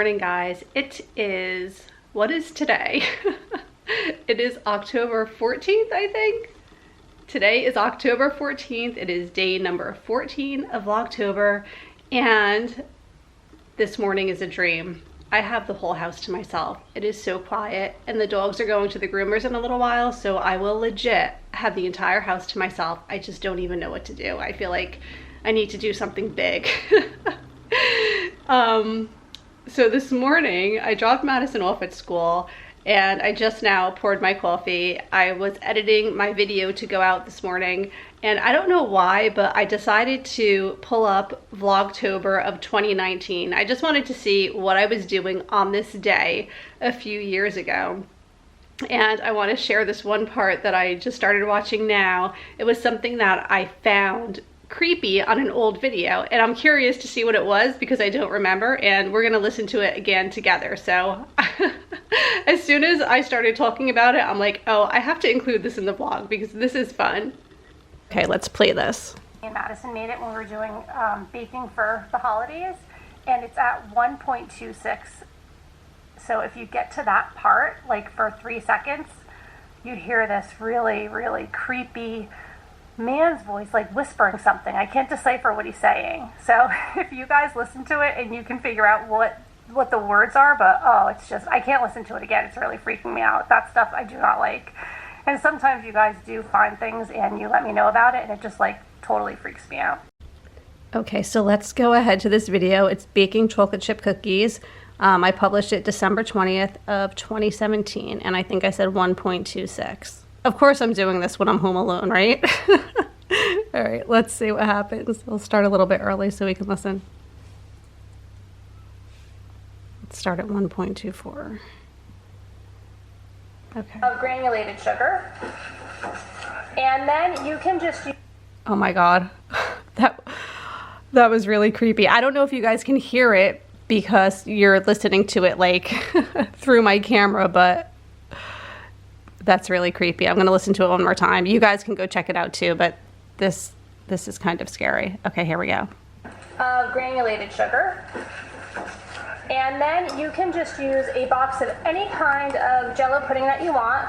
morning, guys. What is today? It is October 14th, I think. Today is October 14th. It is day number 14 of Vlogtober, and this morning is a dream. I have the whole house to myself. It is so quiet, and the dogs are going to the groomers in a little while, so I will legit have the entire house to myself. I just don't even know what to do. I feel like I need to do something big. So this morning I dropped Madison off at school, and I just now poured my coffee. I was editing my video to go out this morning, and I don't know why, but I decided to pull up Vlogtober of 2019. I just wanted to see what I was doing on this day a few years ago. And I want to share this one part that I just started watching now. It was something that I found creepy on an old video, and I'm curious to see what it was because I don't remember, and we're gonna listen to it again together. So as soon as I started talking about it, I'm like, oh, I have to include this in the vlog because this is fun. Okay, let's play this. And Madison made it when we were doing baking for the holidays, and it's at 1.26. So if you get to that part, like for 3 seconds, you'd hear this really, really creepy man's voice, like whispering something. I can't decipher what he's saying. So if you guys listen to it and you can figure out what the words are, but oh, it's just, I can't listen to it again. It's really freaking me out. That stuff I do not like. And sometimes you guys do find things and you let me know about it, and it just like totally freaks me out. Okay, so let's go ahead to this video. It's baking chocolate chip cookies. I published it December 20th of 2017, and I think I said 1.26. Of course I'm doing this when I'm home alone, right? All right, let's see what happens. We'll start a little bit early so we can listen. Let's start at 1.24. Okay. Of granulated sugar. And then you can just use... Oh my God. That was really creepy. I don't know if you guys can hear it because you're listening to it like through my camera, but that's really creepy. I'm gonna listen to it one more time. You guys can go check it out too, but this is kind of scary. Okay, here we go. Of granulated sugar. And then you can just use a box of any kind of Jell-O pudding that you want.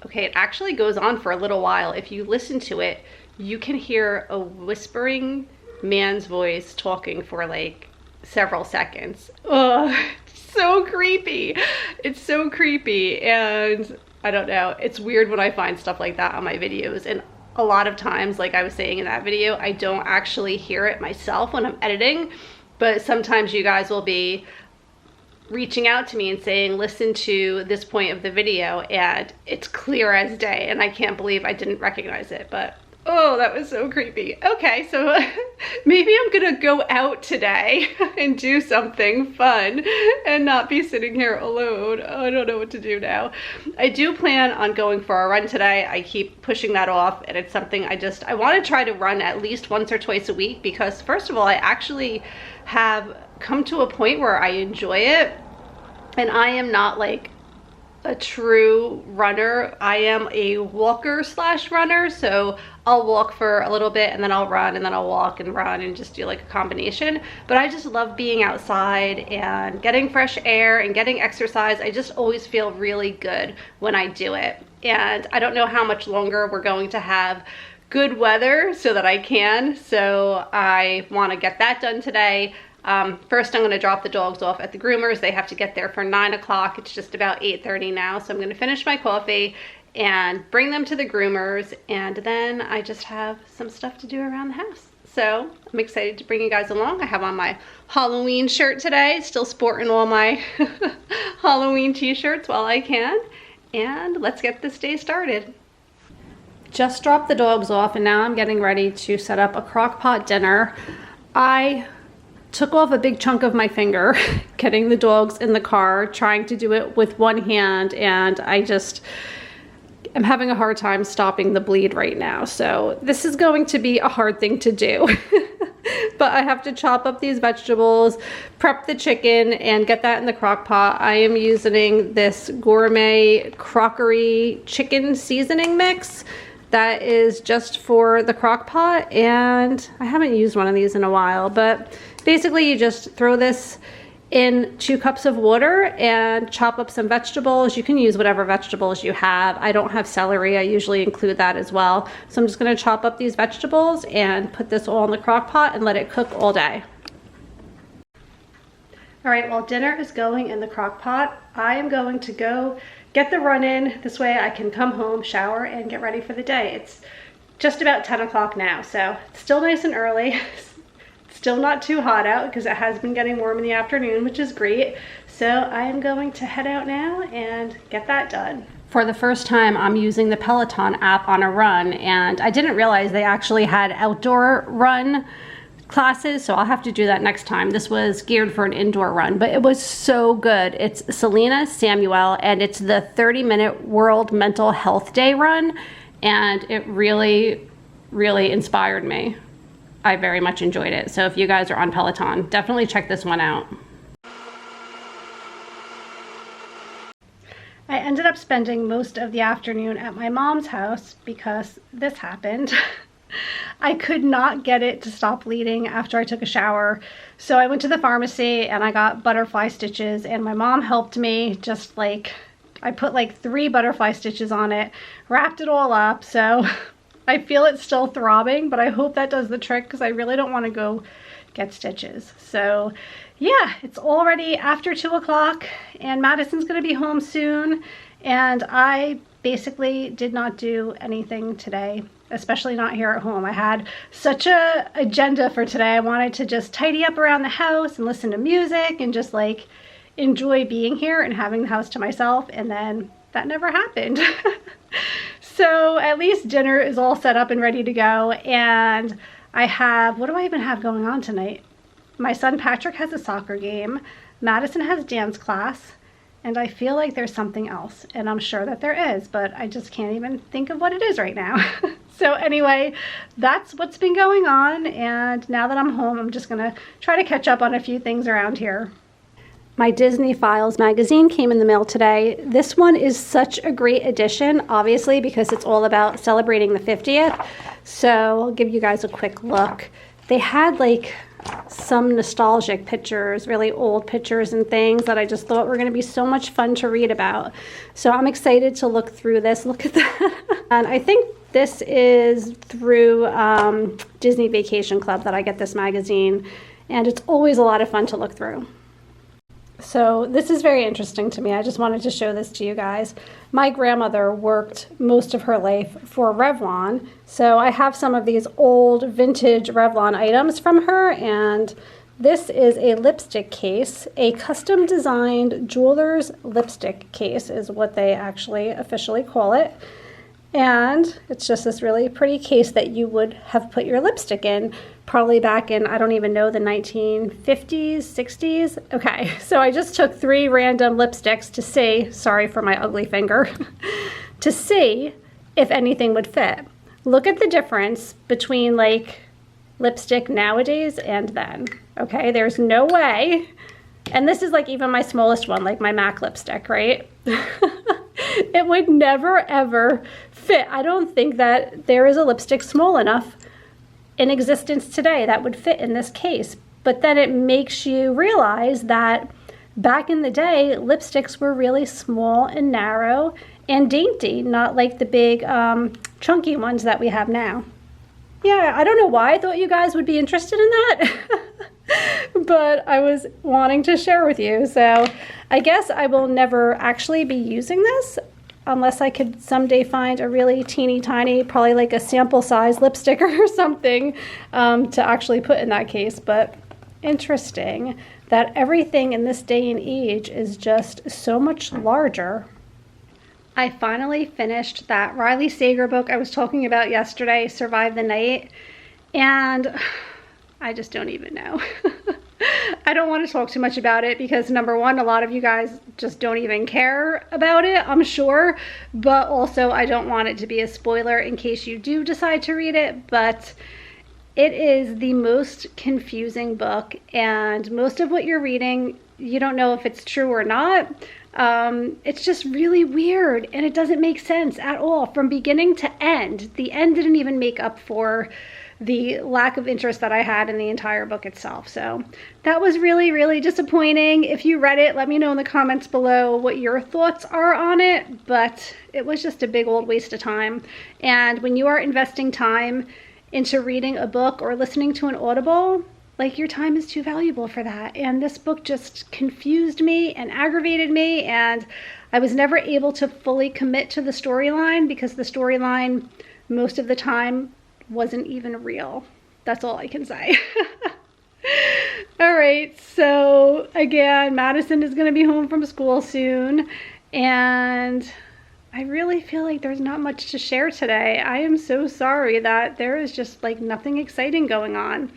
Okay, it actually goes on for a little while. If you listen to it, you can hear a whispering man's voice talking for like several seconds. Ugh. So creepy. It's so creepy, and I don't know, it's weird when I find stuff like that on my videos, and a lot of times, like I was saying in that video, I don't actually hear it myself when I'm editing, but sometimes you guys will be reaching out to me and saying, listen to this point of the video, and it's clear as day, and I can't believe I didn't recognize it. But oh, that was so creepy. Okay, so maybe I'm gonna go out today and do something fun and not be sitting here alone. Oh, I don't know what to do now. I do plan on going for a run today. I keep pushing that off, and it's something I want to try to run at least once or twice a week because, first of all, I actually have come to a point where I enjoy it, and I am not like a true runner. I am a walker / runner, so I'll walk for a little bit and then I'll run and then I'll walk and run and just do like a combination. But I just love being outside and getting fresh air and getting exercise. I just always feel really good when I do it. And I don't know how much longer we're going to have good weather so that I can. So I want to get that done today. First, I'm going to drop the dogs off at the groomers. They have to get there for 9 o'clock. It's just about 8:30 now. So I'm going to finish my coffee and bring them to the groomers. And then I just have some stuff to do around the house. So I'm excited to bring you guys along. I have on my Halloween shirt today. Still sporting all my Halloween t-shirts while I can. And let's get this day started. Just dropped the dogs off, and now I'm getting ready to set up a crock-pot dinner. I took off a big chunk of my finger getting the dogs in the car, trying to do it with one hand, and I'm having a hard time stopping the bleed right now. So this is going to be a hard thing to do. But I have to chop up these vegetables, prep the chicken, and get that in the crock pot. I am using this gourmet crockery chicken seasoning mix that is just for the crock pot, and I haven't used one of these in a while, but basically you just throw this in 2 cups of water and chop up some vegetables. You can use whatever vegetables you have. I don't have celery. I usually include that as well. So I'm just going to chop up these vegetables and put this all in the crock pot and let it cook all day. All right, while dinner is going in the crock pot, I am going to go get the run in. This way I can come home, shower, and get ready for the day. It's just about 10 o'clock now, so it's still nice and early. Still not too hot out because it has been getting warm in the afternoon, which is great. So I am going to head out now and get that done. For the first time, I'm using the Peloton app on a run, and I didn't realize they actually had outdoor run classes, so I'll have to do that next time. This was geared for an indoor run, but it was so good. It's Selena Samuel, and it's the 30-minute World Mental Health Day run, and it really, really inspired me. I very much enjoyed it. So if you guys are on Peloton, definitely check this one out. I ended up spending most of the afternoon at my mom's house because this happened. I could not get it to stop bleeding after I took a shower. So I went to the pharmacy and I got butterfly stitches, and my mom helped me. Just like, I put like 3 butterfly stitches on it, wrapped it all up. So I feel it's still throbbing, but I hope that does the trick because I really don't want to go get stitches. So yeah, it's already after 2 o'clock and Madison's going to be home soon. And I basically did not do anything today, especially not here at home. I had such a agenda for today. I wanted to just tidy up around the house and listen to music and just like enjoy being here and having the house to myself. And then that never happened. So at least dinner is all set up and ready to go. And I have, what do I even have going on tonight? My son Patrick has a soccer game. Madison has dance class. And I feel like there's something else. And I'm sure that there is, but I just can't even think of what it is right now. So anyway, that's what's been going on. And now that I'm home, I'm just going to try to catch up on a few things around here. My Disney Files magazine came in the mail today. This one is such a great addition, obviously, because it's all about celebrating the 50th. So I'll give you guys a quick look. They had like some nostalgic pictures, really old pictures and things that I just thought were going to be so much fun to read about. So I'm excited to look through this. Look at that. And I think this is through Disney Vacation Club that I get this magazine. And it's always a lot of fun to look through. So this is very interesting to me. I just wanted to show this to you guys. My grandmother worked most of her life for Revlon. So I have some of these old vintage Revlon items from her, and this is a lipstick case. A custom designed jeweler's lipstick case is what they actually officially call it. And it's just this really pretty case that you would have put your lipstick in, probably back in, I don't even know, the 1950s, 60s. Okay, so I just took 3 random lipsticks to see, sorry for my ugly finger, to see if anything would fit. Look at the difference between like lipstick nowadays and then. Okay, there's no way. And this is like even my smallest one, like my MAC lipstick, right? It would never ever fit. I don't think that there is a lipstick small enough in existence today that would fit in this case. But then it makes you realize that back in the day, lipsticks were really small and narrow and dainty, not like the big chunky ones that we have now. Yeah, I don't know why I thought you guys would be interested in that. But I was wanting to share with you. So I guess I will never actually be using this unless I could someday find a really teeny tiny, probably like a sample size lipstick or something to actually put in that case. But interesting that everything in this day and age is just so much larger. I finally finished that Riley Sager book I was talking about yesterday, Survive the Night, and I just don't even know. I don't want to talk too much about it because number one, a lot of you guys just don't even care about it, I'm sure, but also I don't want it to be a spoiler in case you do decide to read it. But it is the most confusing book, and most of what you're reading, you don't know if it's true or not. It's just really weird, and it doesn't make sense at all from beginning to end. The end didn't even make up for the lack of interest that I had in the entire book itself. So that was really, really disappointing. If you read it, let me know in the comments below what your thoughts are on it, but it was just a big old waste of time. And when you are investing time into reading a book or listening to an Audible, like, your time is too valuable for that. And this book just confused me and aggravated me, and I was never able to fully commit to the storyline because the storyline most of the time wasn't even real. That's all I can say. All right, so again, Madison is going to be home from school soon, and I really feel like there's not much to share today. I am so sorry that there is just like nothing exciting going on.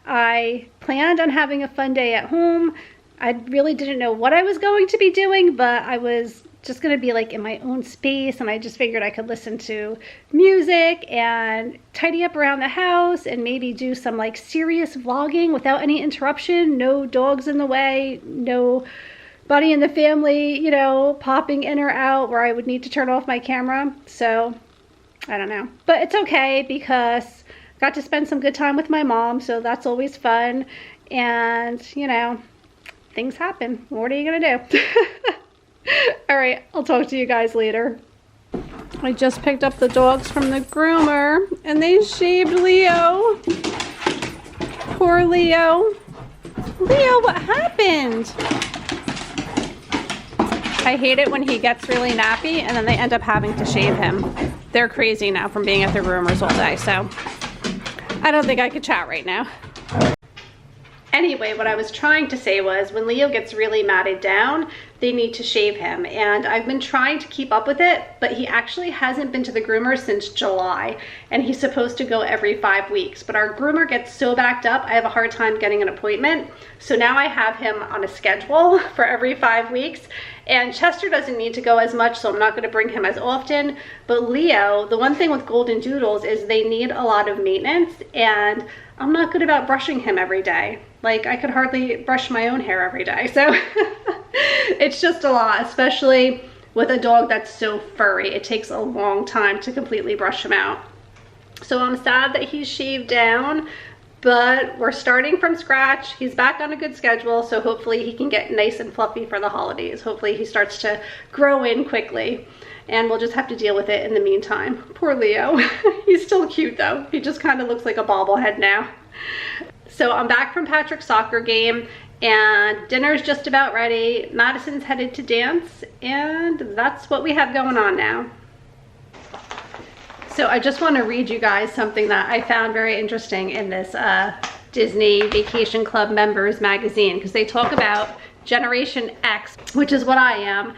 I planned on having a fun day at home. I really didn't know what I was going to be doing, but I was just going to be like in my own space, and I just figured I could listen to music and tidy up around the house and maybe do some like serious vlogging without any interruption, no dogs in the way, nobody in the family, you know, popping in or out where I would need to turn off my camera. So I don't know, but it's okay because I got to spend some good time with my mom, so that's always fun. And you know, things happen. What are you gonna do? All right, I'll talk to you guys later. I just picked up the dogs from the groomer, and they shaved Leo. Poor Leo. Leo, what happened? I hate it when he gets really nappy, and then they end up having to shave him. They're crazy now from being at the groomers all day, so I don't think I could chat right now. Anyway, what I was trying to say was when Leo gets really matted down, they need to shave him. And I've been trying to keep up with it, but he actually hasn't been to the groomer since July, and he's supposed to go every 5 weeks. But our groomer gets so backed up, I have a hard time getting an appointment. So now I have him on a schedule for every 5 weeks. And Chester doesn't need to go as much, so I'm not going to bring him as often. But Leo, the one thing with golden doodles is they need a lot of maintenance, and I'm not good about brushing him every day. Like, I could hardly brush my own hair every day. So it's just a lot, especially with a dog that's so furry. It takes a long time to completely brush him out. So I'm sad that he's shaved down, but we're starting from scratch. He's back on a good schedule, so hopefully he can get nice and fluffy for the holidays. Hopefully he starts to grow in quickly, and we'll just have to deal with it in the meantime. Poor Leo. He's still cute though. He just kind of looks like a bobblehead now. So I'm back from Patrick's soccer game, and dinner's just about ready. Madison's headed to dance, and that's what we have going on now. So I just want to read you guys something that I found very interesting in this Disney Vacation Club members magazine, because they talk about Generation X, which is what I am.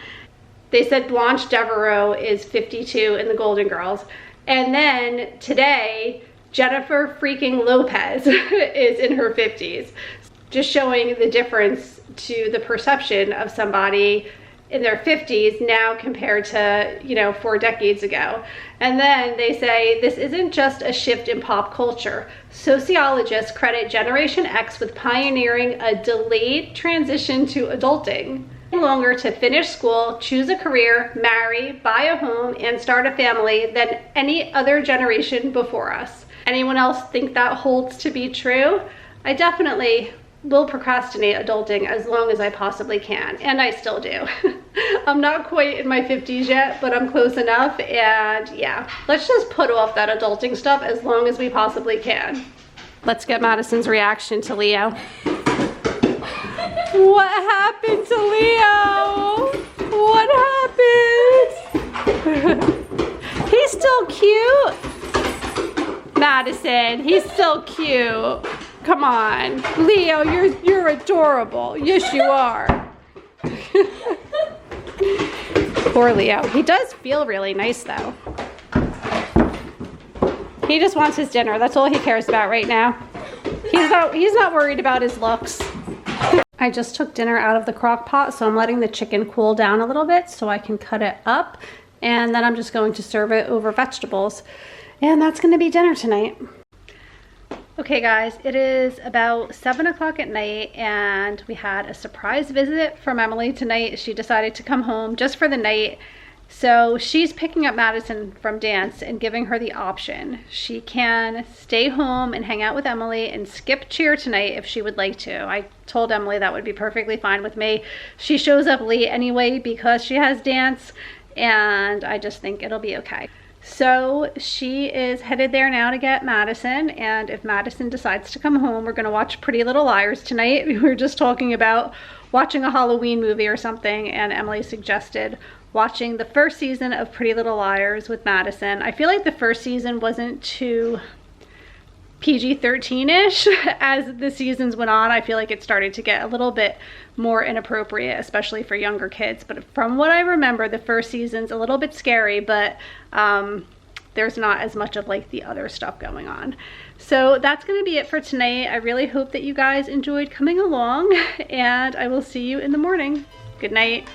They said Blanche Devereaux is 52 in the Golden Girls. And then today, Jennifer freaking Lopez is in her 50s. Just showing the difference to the perception of somebody in their 50s now compared to, you know, 4 decades ago. And then they say this isn't just a shift in pop culture. Sociologists credit Generation X with pioneering a delayed transition to adulting. Longer to finish school, choose a career, marry, buy a home, and start a family than any other generation before us. Anyone else think that holds to be true? I definitely will procrastinate adulting as long as I possibly can, and I still do. I'm not quite in my 50s yet, but I'm close enough, and yeah, let's just put off that adulting stuff as long as we possibly can. Let's get Madison's reaction to Leo. What happened to Leo? What happened? He's still cute. Madison, he's still cute. Come on. Leo, you're adorable. Yes, you are. Poor Leo. He does feel really nice though. He just wants his dinner. That's all he cares about right now. He's not worried about his looks. I just took dinner out of the crock pot, so I'm letting the chicken cool down a little bit so I can cut it up, and then I'm just going to serve it over vegetables, and that's going to be dinner tonight. Okay guys, it is about 7 o'clock at night and we had a surprise visit from Emily tonight. She decided to come home just for the night. So she's picking up Madison from dance and giving her the option. She can stay home and hang out with Emily and skip cheer tonight if she would like to. I told Emily that would be perfectly fine with me. She shows up late anyway because she has dance, and I just think it'll be okay. So she is headed there now to get Madison, and if Madison decides to come home, we're gonna watch Pretty Little Liars tonight. We were just talking about watching a Halloween movie or something, and Emily suggested watching the first season of Pretty Little Liars with Madison. I feel like the first season wasn't too PG-13-ish. As the seasons went on, I feel like it started to get a little bit more inappropriate, especially for younger kids. But from what I remember, the first season's a little bit scary, but there's not as much of like the other stuff going on. So that's going to be it for tonight. I really hope that you guys enjoyed coming along, and I will see you in the morning. Good night.